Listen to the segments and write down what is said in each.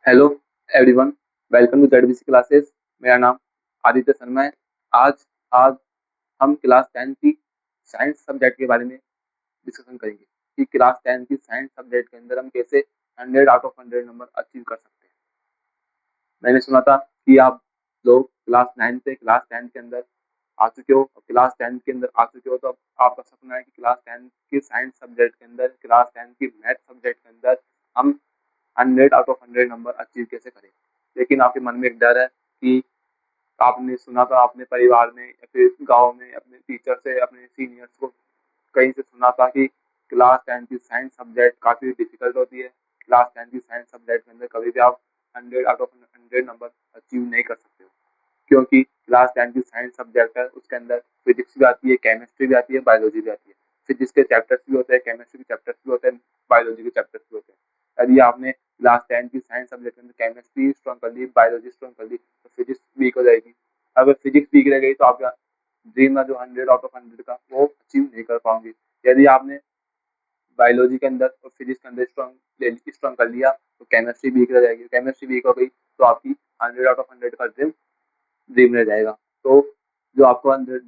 Hello everyone, welcome to ZBC classes. मेरा नाम आदित्य शर्मा है। आज आज हम क्लास 10 की साइंस सब्जेक्ट के बारे में डिस्कशन करेंगे कि क्लास 10 की साइंस सब्जेक्ट के अंदर हम कैसे 100 आउट ऑफ 100 नंबर अचीव कर सकते हैं। मैंने सुना था कि आप लोग क्लास 9 से क्लास 10 के अंदर आ चुके हो, क्लास 10 के अंदर आ चुके हो तो अब आपका सपना है कि क्लास 10 की साइंस सब्जेक्ट के अंदर, क्लास 10 की मैथ सब्जेक्ट के अंदर हम 100 आउट ऑफ 100 नंबर अचीव कैसे करें। लेकिन आपके मन में एक डर है कि आपने सुना था अपने परिवार में या फिर गांव में अपने टीचर से, अपने सीनियर्स को कहीं से सुना था कि क्लास 10 की साइंस सब्जेक्ट काफ़ी डिफिकल्ट होती है। क्लास 10 की साइंस सब्जेक्ट के अंदर कभी भी आप 100 आउट ऑफ 100 नंबर अचीव नहीं कर सकते हो, क्योंकि क्लास 10 की साइंस सब्जेक्ट है, उसके अंदर फिजिक्स भी आती है, केमिस्ट्री भी आती है, बायोलॉजी भी आती है। फिजिक्स के चैप्टर्स भी होते हैं, केमिस्ट्री के चैप्टर्स भी होते हैं, बायोलॉजी के चैप्टर्स भी होते हैं। यदि आपने क्लास 10 की साइंस सब्जेक्ट के अंदर केमिस्ट्री स्ट्रॉन्ग कर ली, बायोलॉजी स्ट्रॉन्ग कर ली, तो फिजिक्स वीक हो जाएगी। अगर फिजिक्स वीक रह गई तो आपका ड्रीम है जो 100 आउट ऑफ 100 का, वो अचीव नहीं कर पाओगे। यदि आपने बायोलॉजी के अंदर और फिजिक्स के अंदर स्ट्रॉन्ग कर लिया तो केमिस्ट्री वीक रह जाएगी। केमिस्ट्री वीक हो गई तो आपकी 100 आउट ऑफ 100 का ड्रीम ड्रीम रह जाएगा। तो जो आपको अंदर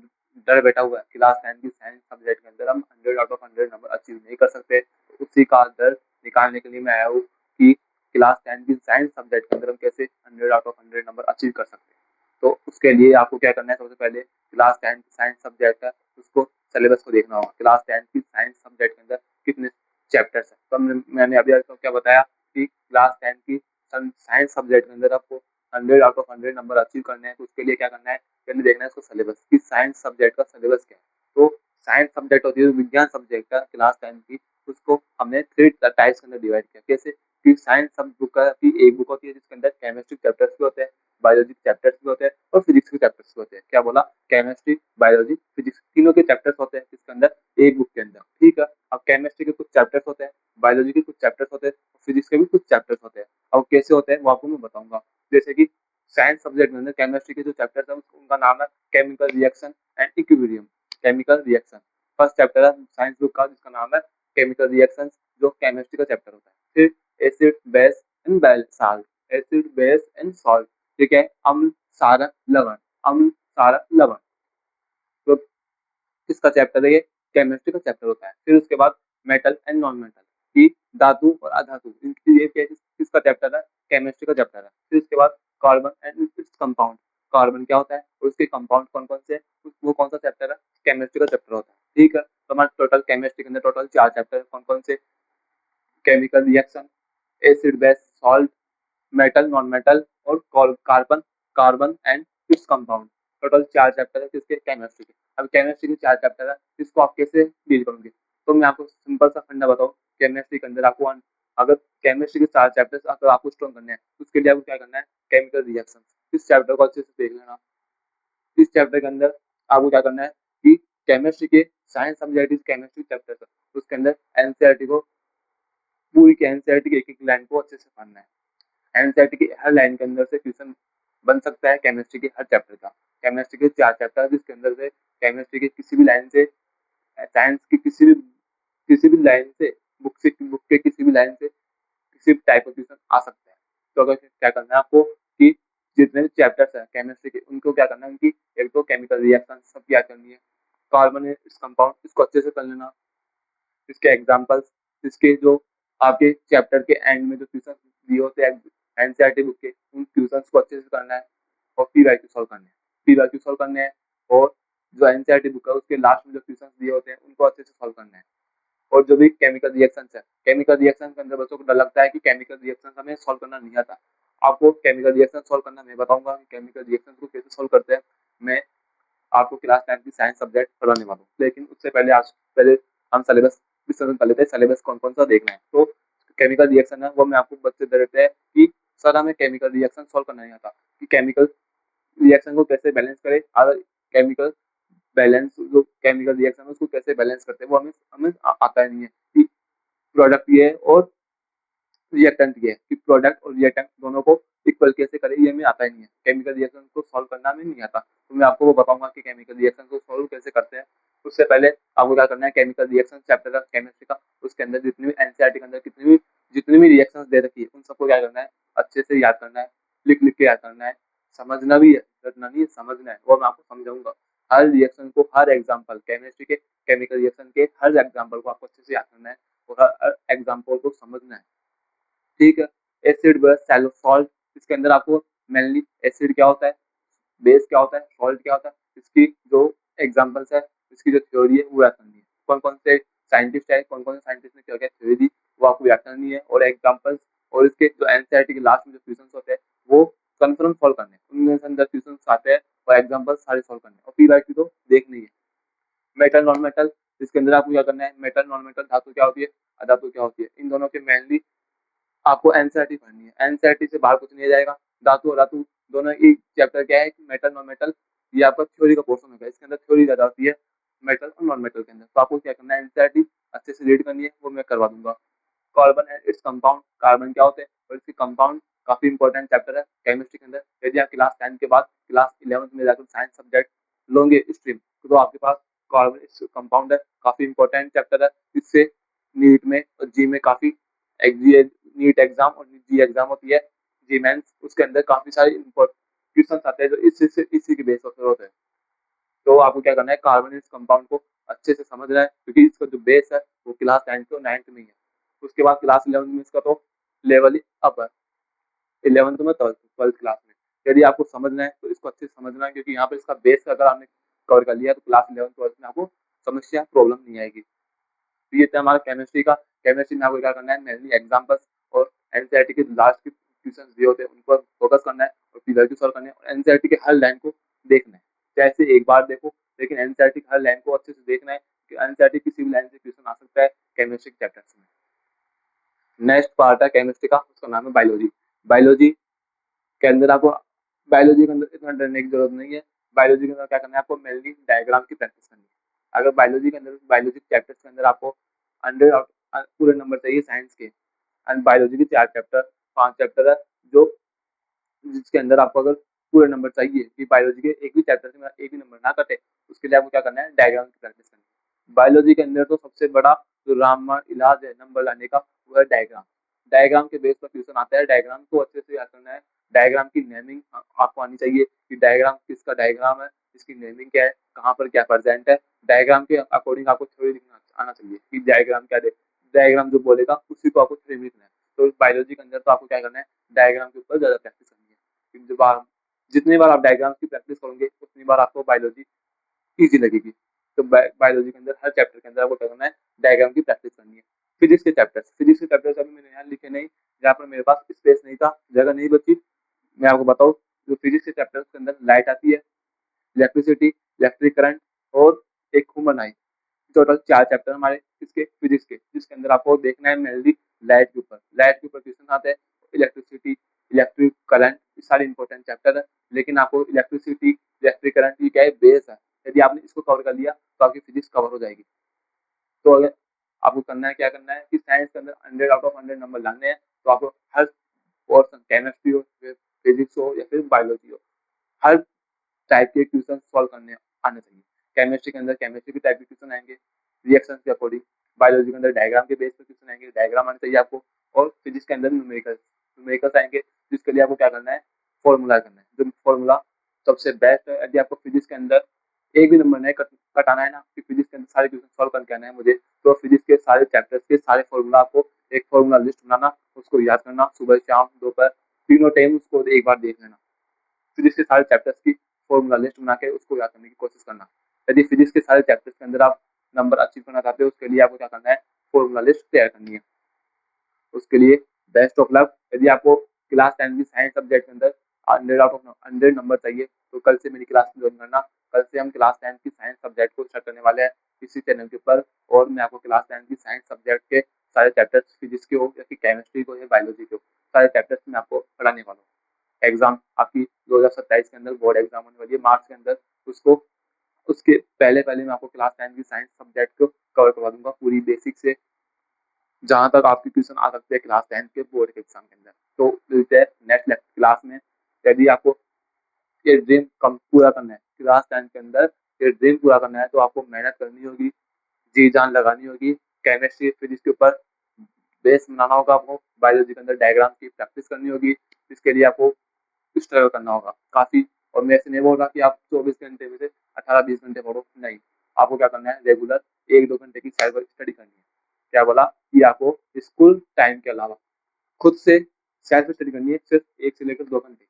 डर बैठा हुआ है क्लास 10 की साइंस सब्जेक्ट के अंदर हम 100 आउट ऑफ 100 नंबर अचीव नहीं कर सकते, तो उसी का डर निकालने के लिए मैं आया हूँ कि क्लास 10 की साइंस सब्जेक्ट के अंदर हम कैसे 100 आउट ऑफ 100 नंबर अचीव कर सकते हैं। तो उसके लिए आपको क्या करना है, सबसे पहले क्लास 10 की साइंस सब्जेक्ट है उसको सिलेबस को देखना होगा। क्लास 10 की साइंस सब्जेक्ट के अंदर कितने चैप्टर्स है। तो मैंने अभी आपको क्या बताया कि क्लास 10 की साइंस सब्जेक्ट के अंदर आपको 100 आउट ऑफ 100 नंबर अचीव करने हैं। तो उसके लिए क्या करना है, पहले देखना है इसको सिलेबस कि साइंस सब्जेक्ट का सिलेबस क्या है। तो साइंस सब्जेक्ट होती है विज्ञान सब्जेक्ट का क्लास 10 की, उसको हमने 3 टाइप्स के अंदर डिवाइड किया। कैसे कि साइंस सब बुक का की एक बुक होती है जिसके अंदर केमिस्ट्री चैप्टर्स भी होते हैं, बायोलॉजी चैप्टर्स भी होते हैं और फिजिक्स के चैप्टर्स भी होते हैं। क्या बोला, केमिस्ट्री, बायोलॉजी, फिजिक्स तीनों के चैप्टर्स होते हैं इसके अंदर एक बुक के अंदर। ठीक है, अब केमिस्ट्री के कुछ चैप्टर्स होते हैं, बायोलॉजी के कुछ चैप्टर्स होते हैं, फिजिक्स के भी कुछ चैप्टर्स होते हैं। अब कैसे होते हैं वो आपको मैं बताऊंगा। जैसे कि साइंस सब्जेक्ट में केमिस्ट्री के जो चैप्टर्स है उनका नाम है chemical reaction and equilibrium. Chemical reaction first chapter है साइंस बुक का, जिसका नाम है केमिकल रिएक्शन, जो केमिस्ट्री का चैप्टर होता है। फिर acid base and salt, acid base and salt, ठीक है, अम्ल क्षारक लवण, अम्ल क्षारक लवण। तो किसका चैप्टर है ये, केमिस्ट्री का चैप्टर होता है। फिर उसके बाद मेटल एंड नॉन मेटल की धातु और अधातु, ये किसका चैप्टर है, केमिस्ट्री का चैप्टर है। फिर उसके बाद carbon and its compound, carbon क्या होता है और उसके कंपाउंड कौन कौन से, वो कौन सा चैप्टर है, केमिस्ट्री का चैप्टर होता है। ठीक है, तो हमारे टोटल केमिस्ट्री के अंदर टोटल 4 चैप्टर कौन कौन से, chemical reaction, acid base salt, metal non metal और carbon, carbon and its compound. Total 4 chapter है किसके, केमिस्ट्री के। अब केमिस्ट्री के 4 चैप्टर है, इसको आप कैसे डील करोगे। तो मैं आपको सिंपल सा फंडा बताऊँ। केमिस्ट्री के अंदर आपको अगर केमिस्ट्री के 4 चैप्टर अगर आपको स्ट्रॉन्ग करने हैं तो उसके लिए आपको क्या करना है, केमिकल रिएक्शन, इस चैप्टर को अच्छे से देख लेना। इस चैप्टर के अंदर आपको क्या करना है कि केमिस्ट्री के साइंस सब्जेक्ट केमिस्ट्री चैप्टर है, उसके अंदर एनसीईआरटी को पूरी के एनसीईआरटी की एक लाइन को अच्छे से पढ़ना है। एनसीईआरटी की हर लाइन के अंदर से क्वेश्चन बन सकता है केमिस्ट्री के हर चैप्टर का। केमिस्ट्री के 4 चैप्टर जिसके अंदर से केमिस्ट्री के किसी भी लाइन से, साइंस की किसी भी लाइन से, बुक के किसी भी लाइन से किसी भी टाइप का क्वेश्चन आ सकता है। तो अगर क्या करना है आपको कि जितने भी चैप्टर्स है केमिस्ट्री के उनको क्या करना है, उनकी एक तो केमिकल रिएक्शन सब क्या करनी है, कार्बन इस कंपाउंड इसको अच्छे से कर लेना, इसके एग्जांपल्स, इसके जो आपके चैप्टर के एंड में जो क्वेश्चन दिए होते हैं एनसीईआरटी बुक के, उन क्वेश्चंस को अच्छे से करना है और पीवाईक्यू सॉल्व करने हैं, पीवाईक्यू सॉल्व करने हैं। और जो एनसीईआरटी बुक है उसके लास्ट में जो क्वेश्चंस दिए होते हैं उनको अच्छे से सॉल्व करना है। और जो भी केमिकल रिएक्शन है, केमिकल रिएक्शन के अंदर बच्चों को डर लगता है कि केमिकल रिएक्शन हमें सॉल्व करना नहीं आता। आपको केमिकल रिएक्शन सॉल्व करना मैं बताऊंगा कि केमिकल रिएक्शन को कैसे सॉल्व करते हैं। मैं आपको क्लास 10 की साइंस सब्जेक्ट पढ़ाने वाला हूँ, लेकिन उससे पहले आज पहले हम सिलेबस डिस्कशन कर लेते हैं, सिलेबस कौन कौन सा देखना है। तो केमिकल रिएक्शन है वो मैं आपको बच्चे दे देते हैं कि सर हमें केमिकल रिएक्शन सॉल्व करना नहीं आता, कि केमिकल रिएक्शन को कैसे बैलेंस करें, अगर केमिकल बैलेंस जो केमिकल रिएक्शन है उसको कैसे बैलेंस करते हैं वो हमें हमें आता ही नहीं है कि प्रोडक्ट ये है और रिएक्टेंट ये है, कि प्रोडक्ट और रिएक्टेंट दोनों को इक्वल कैसे करें ये हमें आता ही नहीं है। केमिकल रिएक्शन को सॉल्व करना हमें नहीं आता, तो मैं आपको वो बताऊंगा कि केमिकल रिएक्शन को सॉल्व कैसे करते हैं। उससे पहले आपको क्या करना है, केमिकल रिएक्शन चैप्टर का केमिस्ट्री का, उसके अंदर जितनी भी एनसीईआरटी के अंदर जितनी भी रिएक्शंस दे रखी है उन सबको क्या करना है, अच्छे से याद करना है, लिख लिख के याद करना है, समझना भी है, रटना नहीं है, समझना है, वो मैं आपको समझाऊंगा। हर रिएक्शन को, हर एग्जाम्पल, केमिस्ट्री के केमिकल रिएक्शन के हर एग्जाम्पल को आपको अच्छे से याद करना है और हर एग्जाम्पल को समझना है, ठीक है। एसिड बेस सैलो सॉल्ट, इसके अंदर आपको मेनली एसिड क्या होता है, बेस क्या होता है, सॉल्ट क्या होता है, इसकी जो एग्जांपल्स है, इसकी जो थ्योरी है वो याद करनी है। कौन कौन से साइंटिस्ट है, कौन कौन से साइंटिस्ट ने क्या क्या थ्योरी दी, वो आपको याद करनी है। और एग्जांपल्स और इसके जो एनसीईआरटी के लास्ट में जो क्वेश्चंस होते हैं वो कंफर्म सॉल्व करने हैं, उनमें से अंदर क्वेश्चंस आते हैं और एग्जांपल्स सारे सॉल्व करने हैं और पीवाईक्यू तो देखनी है। मेटल नॉन मेटल, इसके अंदर आपको क्या करना है, मेटल नॉन मेटल, धातु क्या होती है, अधातु क्या होती है, इन दोनों के मेनली आपको एनसीईआरटी पढ़नी है। एनसीईआरटी से बाहर कुछ नहीं जाएगा। धातु और धातु दोनों ही चैप्टर क्या है, मेटल नॉन मेटल, ये आपका थ्योरी का पोर्शन होगा, इसके अंदर थ्योरी ज्यादा होती है मेटल और नॉन मेटल के अंदर। तो आपको क्या करना है, एनसीईआरटी अच्छे से रीड करनी है, वो मैं करवा दूंगा। Carbon and its compound, carbon क्या होते हैं और इसके कंपाउंड, काफी इंपॉर्टेंट चैप्टर है केमिस्ट्री के अंदर। यदि आप क्लास 10 के बाद क्लास 11 में जाकर साइंस सब्जेक्ट लोगे स्ट्रीम, तो आपके पास कार्बन इट्स कंपाउंड है, काफी इंपॉर्टेंट चैप्टर है। इससे नीट में और जी में काफी नीट एग्जाम और जी एग्जाम होती है, जी मेंस, उसके अंदर काफी सारे क्वेश्चन आते हैं जो इसी के बेस पर होते हैं। तो आपको क्या करना है, कार्बन इस कंपाउंड को अच्छे से समझना है, क्योंकि इसका जो बेस है वो क्लास 10 और 9 में ही है। उसके बाद क्लास 11 में इसका तो लेवल ही अप है, 11th में, ट्वेल्थ क्लास में। यदि आपको समझना है तो इसको अच्छे से समझना है, क्योंकि यहाँ पर इसका बेस अगर आपने कवर कर लिया तो क्लास 11 ट्वेल्थ में आपको समस्या प्रॉब्लम नहीं आएगी। तो ये था हमारा केमिस्ट्री का। केमिस्ट्री में आपको क्या करना है, मेनली एग्जांपल्स और एनसीईआरटी के लास्ट के क्वेश्चंस दिए होते हैं उन पर फोकस करना है और पीवाईक्यू सॉल्व करना है और एनसीईआरटी के हर लाइन को देखना है। जैसे एक बार देखो, लेकिन एनसीईआरटी की हर लाइन को अच्छे से देखना है कि एनसीईआरटी किसी भी लाइन से क्वेश्चन आ सकता है केमिस्ट्री के चैप्टर्स में। नेक्स्ट पार्ट है केमिस्ट्री का, उसका नाम है बायोलॉजी। बायोलॉजी के अंदर आपको, बायोलॉजी के अंदर इतना डरने की जरूरत नहीं है। बायोलॉजी के अंदर क्या करना है, आपको मेनली डायग्राम की प्रैक्टिस करनी है। अगर बायोलॉजी के अंदर, बायोलॉजी चैप्टर्स के अंदर आपको 100 पूरे नंबर चाहिए साइंस के, एंड बायोलॉजी के 4 चैप्टर, 5 चैप्टर है जो, जिसके अंदर आपको अगर पूरे नंबर चाहिए कि बायोलॉजी के एक भी चैप्टर से मेरा एक भी नंबर ना कटे, उसके लिए आपको क्या करना है, डायग्राम की प्रैक्टिस करनी है। बायोलॉजी के अंदर तो सबसे बड़ा जो रामबाण इलाज है नंबर लाने का, वो है डायग्राम। डायग्राम के बेस पर क्वेश्चन आता है, डायग्राम को अच्छे से याद करना है। डायग्राम की नेमिंग आपको आनी चाहिए कि डायग्राम किसका डायग्राम है, इसकी नेमिंग क्या है, कहाँ पर क्या प्रेजेंट है। डायग्राम के अकॉर्डिंग आपको थ्योरी लिखना आना चाहिए कि डायग्राम क्या है, डायग्राम जो बोलेगा उसी को आपको थ्योरी लिखना है। तो बायोलॉजी के अंदर तो आपको क्या करना है, डायग्राम के ऊपर ज्यादा प्रैक्टिस करनी है। जब आप जितनी बार आप डायग्राम की प्रैक्टिस करोगे उतनी बार आपको बायोलॉजी ईजी लगेगी। तो बायोलॉजी के अंदर हर चैप्टर के अंदर आपको क्या करना है, डायग्राम की प्रैक्टिस करनी है। फिजिक्स के चैप्टर्स, फिजिक्स के चैप्टर्स अभी मैंने यहाँ लिखे नहीं, जहाँ पर मेरे पास स्पेस नहीं था, जगह नहीं बची। मैं आपको बताऊँ, जो फिजिक्स के चैप्टर्स के अंदर लाइट आती है, इलेक्ट्रिसिटी, इलेक्ट्रिक करंट और एक ह्यूमन आई, टोटल 4 चैप्टर हमारे इसके फिजिक्स के, जिसके अंदर आपको देखना है मेनली लाइट के ऊपर। लाइट के ऊपर क्वेश्चन आते हैं, इलेक्ट्रिसिटी, इलेक्ट्रिक करंट, ये सारे इंपॉर्टेंट चैप्टर है। लेकिन आपको इलेक्ट्रिसिटी, इलेक्ट्रिक करंट ये क्या है, बेस है। यदि आपने इसको कवर कर लिया तो आपकी फिजिक्स कवर हो जाएगी। तो अगर आपको करना है, क्या करना है कि साइंस के अंदर 100 आउट ऑफ 100 नंबर लाने हैं, तो आपको हर पोर्सन, केमिस्ट्री हो, फिजिक्स हो या फिर बायोलॉजी हो, हर टाइप के क्वेश्चन सॉल्व करने आने चाहिए। केमिस्ट्री के अंदर केमिस्ट्री के टाइप के क्वेश्चन आएंगे रिएक्शन के अकॉर्डिंग, बायोलॉजी के अंदर डायग्राम के बेस पर क्वेश्चन आएंगे, डायग्राम आने चाहिए आपको, और फिजिक्स के अंदर न्यूमेरिकल्स आएंगे, जिसके लिए आपको क्या करना है, फॉर्मूला करना है। जो फॉर्मूला सबसे बेस्ट है, यदि आपको फिजिक्स के अंदर एक भी नंबर नहीं कटाना है ना, कि फिजिक्स के अंदर सारे क्वेश्चन सॉल्व करके आना है मुझे, तो फिजिक्स के सारे चैप्टर्स के सारे फॉर्मूला आपको एक फॉर्मूला लिस्ट बनाना, उसको याद करना, सुबह शाम दोपहर तीनों टाइम उसको एक बार देख लेना। फिजिक्स के सारे चैप्टर्स की फॉर्मूला लिस्ट बना के उसको याद करने की कोशिश करना। यदि फिजिक्स के सारे चैप्टर्स के अंदर आप नंबर अचीव करना चाहते हो, उसके लिए आपको क्या करना है, फॉर्मूला लिस्ट तैयार करनी है। उसके लिए बेस्ट ऑफ लक। यदि आपको क्लास 10 की साइंस सब्जेक्ट के अंदर 100 आउट ऑफ 100 नंबर चाहिए, तो कल से मेरी क्लास में ज्वाइन करना। कल से हम क्लास 10 की साइंस सब्जेक्ट को स्टार्ट करने वाले हैं इसी चैनल के ऊपर, और मैं आपको क्लास 10 की साइंस सब्जेक्ट के सारे चैप्टर्स, फिजिक्स के हो या फिर केमिस्ट्री को या बायोलॉजी के हो, सारे चैप्टर्स में आपको पढ़ाने वाला हूँ। एग्जाम आपकी 2027 के अंदर बोर्ड एग्जाम होने वाली है मार्च के अंदर, उसको उसके पहले पहले मैं आपको क्लास 10 की साइंस सब्जेक्ट को कवर करवा दूंगा पूरी बेसिक से, जहां तक आपकी क्वेश्चन आ सकते हैं क्लास 10 के बोर्ड के एग्जाम के अंदर। तो मिलते हैं नेक्स्ट क्लास में। यदि आपको ये ड्रीम कम पूरा करना है क्लास 10 के अंदर, ये ड्रीम पूरा करना है, तो आपको मेहनत करनी होगी, जी जान लगानी होगी केमिस्ट्री फिजिक्स के ऊपर, बेस बनाना होगा आपको, बायोलॉजी के अंदर डायग्राम की प्रैक्टिस करनी होगी, इसके लिए आपको स्ट्रगल करना होगा काफ़ी। और मैं ऐसे नहीं बोल रहा कि आप 24 घंटे में से 18-20 घंटे पढ़ो, नहीं, आपको क्या करना है, रेगुलर 1-2 घंटे की साइबर स्टडी करनी है। क्या बोला कि आपको स्कूल टाइम के अलावा खुद से सेल्फ स्टडी करनी है, सिर्फ 1 से लेकर 2 घंटे की,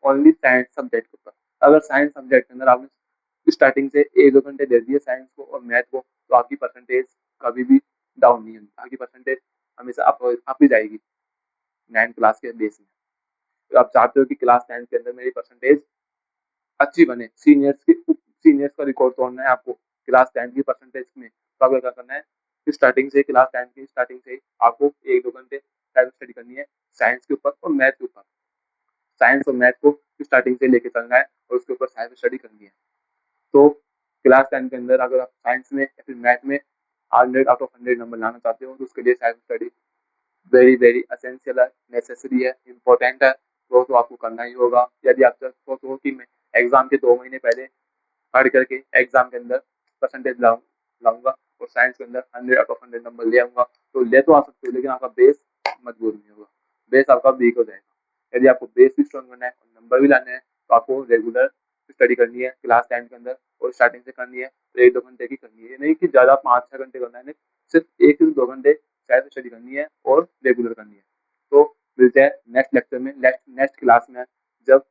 ओनली साइंस सब्जेक्ट के ऊपर। अगर साइंस सब्जेक्ट के अंदर आपने स्टार्टिंग से 1-2 घंटे दे दिए साइंस को और मैथ को, तो आपकी परसेंटेज कभी भी डाउन नहीं होगी, आपकी परसेंटेज हमेशा अप ही जाएगी 9th क्लास के बेस में। तो आप चाहते हो कि क्लास 10 के अंदर मेरी परसेंटेज अच्छी बने, सीनियर्स का रिकॉर्ड तोड़ना है आपको क्लास 10 की परसेंटेज में, तो आपको क्या करना है, स्टार्टिंग से क्लास 10 की स्टार्टिंग से ही आपको 1-2 घंटे सेल्फ स्टडी करनी है साइंस के ऊपर और मैथ के ऊपर। साइंस और मैथ को स्टार्टिंग से लेके चलना है और उसके ऊपर सेल्फ स्टडी करनी है। तो क्लास 10 के अंदर अगर आप साइंस में या फिर मैथ में 100 आउट ऑफ 100 नंबर लाना चाहते हो, तो उसके लिए self study very very essential है, नेसेसरी है, इम्पोर्टेंट है, तो आपको करना ही होगा। यदि आप सोचो कि मैं एग्जाम के 2 महीने पहले पढ़ करके एग्जाम के अंदर परसेंटेज लाऊंगा और साइंस के अंदर 100 आउट ऑफ 100 नंबर ले आऊंगा, तो ले तो आ सकते हो, लेकिन आपका बेस मजबूत नहीं होगा, बेस आपका वीक हो जाएगा। यदि आपको बेस भी स्ट्रॉन्ग करना है और नंबर भी लाने हैं, तो आपको रेगुलर स्टडी करनी है क्लास 10 के अंदर और स्टार्टिंग से करनी है, तो 1-2 घंटे की करनी है, ये नहीं कि ज़्यादा 5-6 घंटे करना है, नहीं, सिर्फ 1 से 2 घंटे सेल्फ स्टडी करनी है और रेगुलर करनी है। तो मिलते हैं नेक्स्ट लेक्चर में, नेक्स्ट क्लास में, जब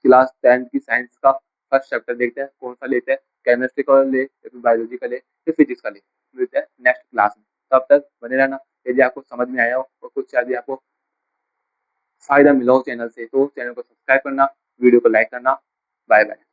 क्लास 10 की साइंस का फर्स्ट चैप्टर देखते हैं, कौन सा लेते हैं, केमिस्ट्री का ले या फिर बायोलॉजी का ले या फिजिक्स का ले। मिलते हैं नेक्स्ट क्लास में, तब तक बने रहना। यदि आपको समझ में आया हो और कुछ यदि आपको फ़ायदा मिला हो चैनल से, तो चैनल को सब्सक्राइब करना, वीडियो को लाइक करना। Bye bye.